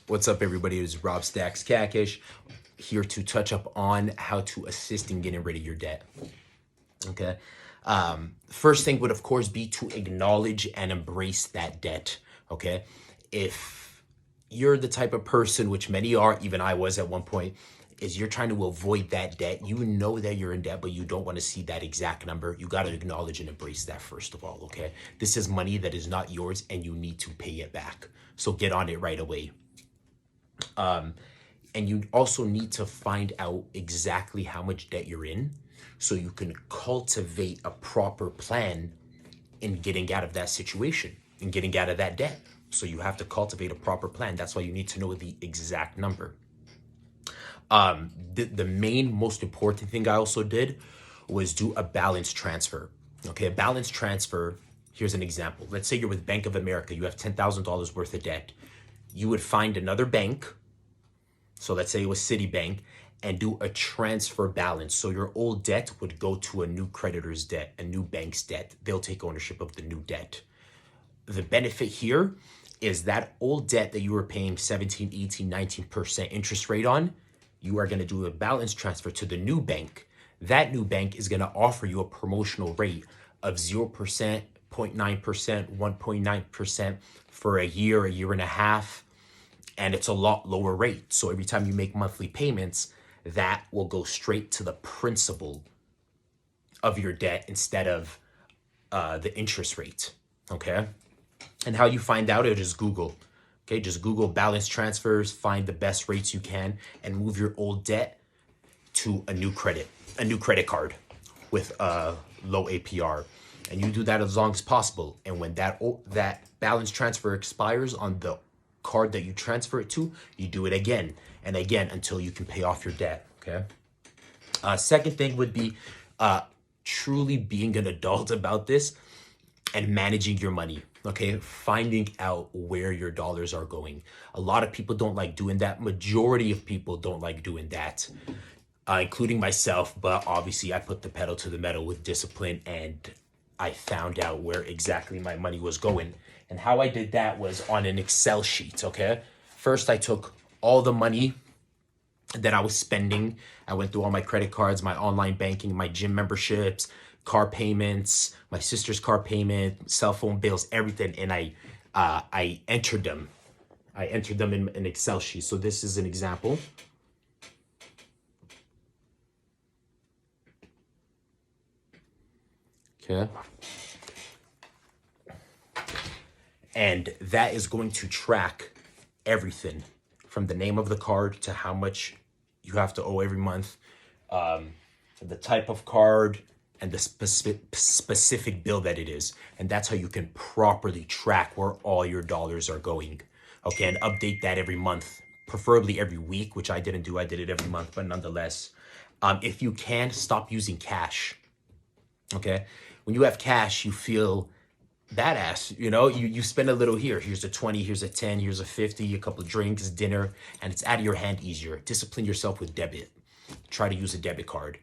What's up, everybody? It is Rob Stacks Cakish here to touch up on how to assist in getting rid of your debt. Okay. First thing would, of course, be to acknowledge and embrace that debt. Okay. If you're the type of person, which many are, even I was at one point, is you're trying to avoid that debt. You know that you're in debt, but you don't want to see that exact number. You got to acknowledge and embrace that first of all. Okay. This is money that is not yours and you need to pay it back. So get on it right away. And you also need to find out exactly how much debt you're in so you can cultivate a proper plan in getting out of that situation and getting out of that debt. So you have to cultivate a proper plan. That's why you need to know the exact number. The main, most important thing I also did was do a balance transfer. Okay, a balance transfer, here's an example. Let's say you're with Bank of America, you have $10,000 worth of debt. You would find another bank, so let's say it was Citibank, and do a transfer balance. So your old debt would go to a new creditor's debt, a new bank's debt. They'll take ownership of the new debt. The benefit here is that old debt that you were paying 17, 18, 19% interest rate on, you are going to do a balance transfer to the new bank. That new bank is going to offer you a promotional rate of 0%, 0.9%, 1.9% for a year and a half. And it's a lot lower rate. So every time you make monthly payments, that will go straight to the principal of your debt instead of the interest rate. Okay. And how you find out it is Google. Okay. Just Google balance transfers, find the best rates you can, and move your old debt to a new credit card with a low APR. And you do that as long as possible. And when that balance transfer expires on the card that you transfer it to, you do it again and again until you can pay off your debt. Okay. Second thing would be truly being an adult about this and managing your money. Okay, finding out where your dollars are going. A lot of people don't like doing that. Majority of people don't like doing that, including myself. But obviously, I put the pedal to the metal with discipline, and I found out where exactly my money was going. And how I did that was on an Excel sheet. Okay, first I took all the money that I was spending. I went through all my credit cards, my online banking, my gym memberships, car payments, my sister's car payment, cell phone bills, everything, and I entered them. I entered them in an Excel sheet. So this is an example. Okay. And that is going to track everything from the name of the card to how much you have to owe every month, the type of card, and the specific bill that it is. And that's how you can properly track where all your dollars are going. Okay, and update that every month, preferably every week, which I didn't do. I did it every month, but nonetheless, if you can, stop using cash. Okay, when you have cash, you feel badass. You spend a little here. Here's a 20, here's a 10, here's a 50, a couple of drinks, dinner, and it's out of your hand easier. Discipline yourself with debit. Try to use a debit card.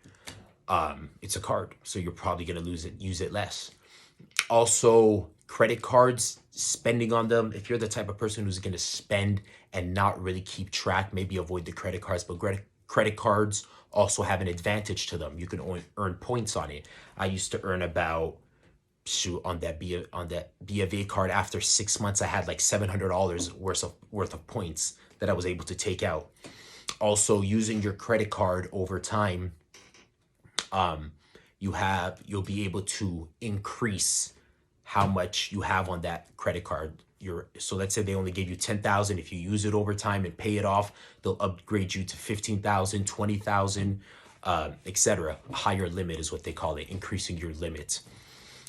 It's a card, so you're probably going to use it less. Also, credit cards, spending on them. If you're the type of person who's going to spend and not really keep track, maybe avoid the credit cards, but credit cards also have an advantage to them. You can only earn points on it. I used to earn about, on that B of A card, after 6 months, I had like $700 worth of points that I was able to take out. Also, using your credit card over time, you'll be able to increase how much you have on that credit card. So let's say they only gave you 10,000. If you use it over time and pay it off, they'll upgrade you to 15,000, 20,000, etc. A higher limit is what they call it, increasing your limit.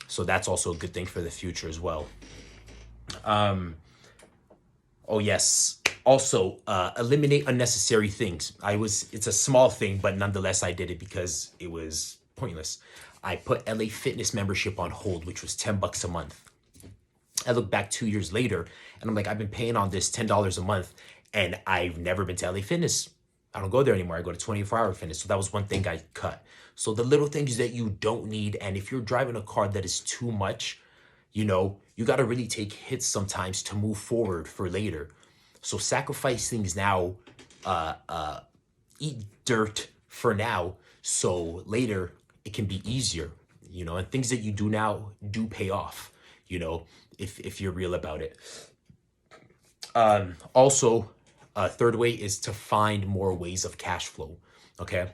So that's also a good thing for the future as well. Oh yes. Also, eliminate unnecessary things. It's a small thing, but nonetheless, I did it because it was pointless. I put LA Fitness membership on hold, which was $10 a month. I look back 2 years later and I'm like, I've been paying on this $10 a month and I've never been to LA Fitness. I don't go there anymore. I go to 24-hour fitness. So that was one thing I cut. So the little things that you don't need. And if you're driving a car that is too much, you got to really take hits sometimes to move forward for later. So sacrifice things now, eat dirt for now, so later it can be easier, and things that you do now do pay off, if you're real about it. Also, third way is to find more ways of cash flow. Okay.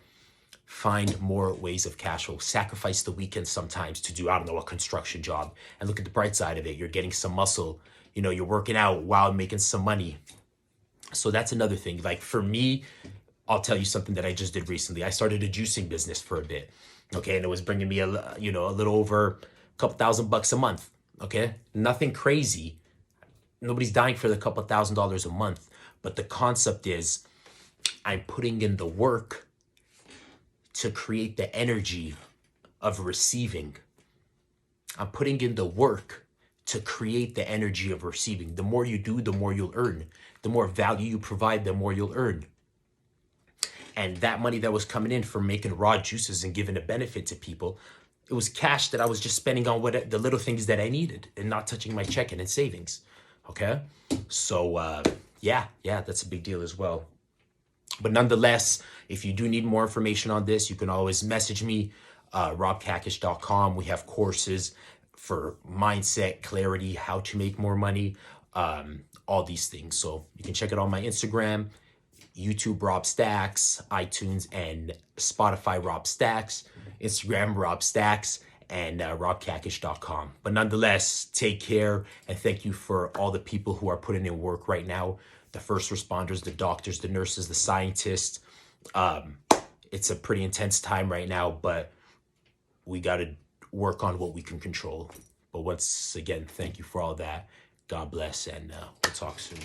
Find more ways of cash flow. Sacrifice the weekend sometimes to do, I don't know, a construction job. And look at the bright side of it. You're getting some muscle. You're working out while making some money. So that's another thing. Like for me, I'll tell you something that I just did recently. I started a juicing business for a bit. Okay. And it was bringing me a little over a couple $1,000 a month. Okay. Nothing crazy. Nobody's dying for the couple $1,000s a month. But the concept is I'm putting in the work to create the energy of receiving. I'm putting in the work to create the energy of receiving. The more you do, the more you'll earn. The more value you provide, the more you'll earn. And that money that was coming in from making raw juices and giving a benefit to people, it was cash that I was just spending on the little things that I needed and not touching my checking and savings. Okay? So, yeah, that's a big deal as well. But nonetheless, if you do need more information on this, you can always message me, robkakish.com. We have courses for mindset, clarity, how to make more money, all these things. So you can check it on my Instagram, YouTube Rob Stacks, iTunes and Spotify Rob Stacks, Instagram Rob Stacks, and robkakish.com. But nonetheless, take care and thank you for all the people who are putting in work right now. The first responders, the doctors, the nurses, the scientists. It's a pretty intense time right now, but we got to work on what we can control. But once again, thank you for all that. God bless, and we'll talk soon.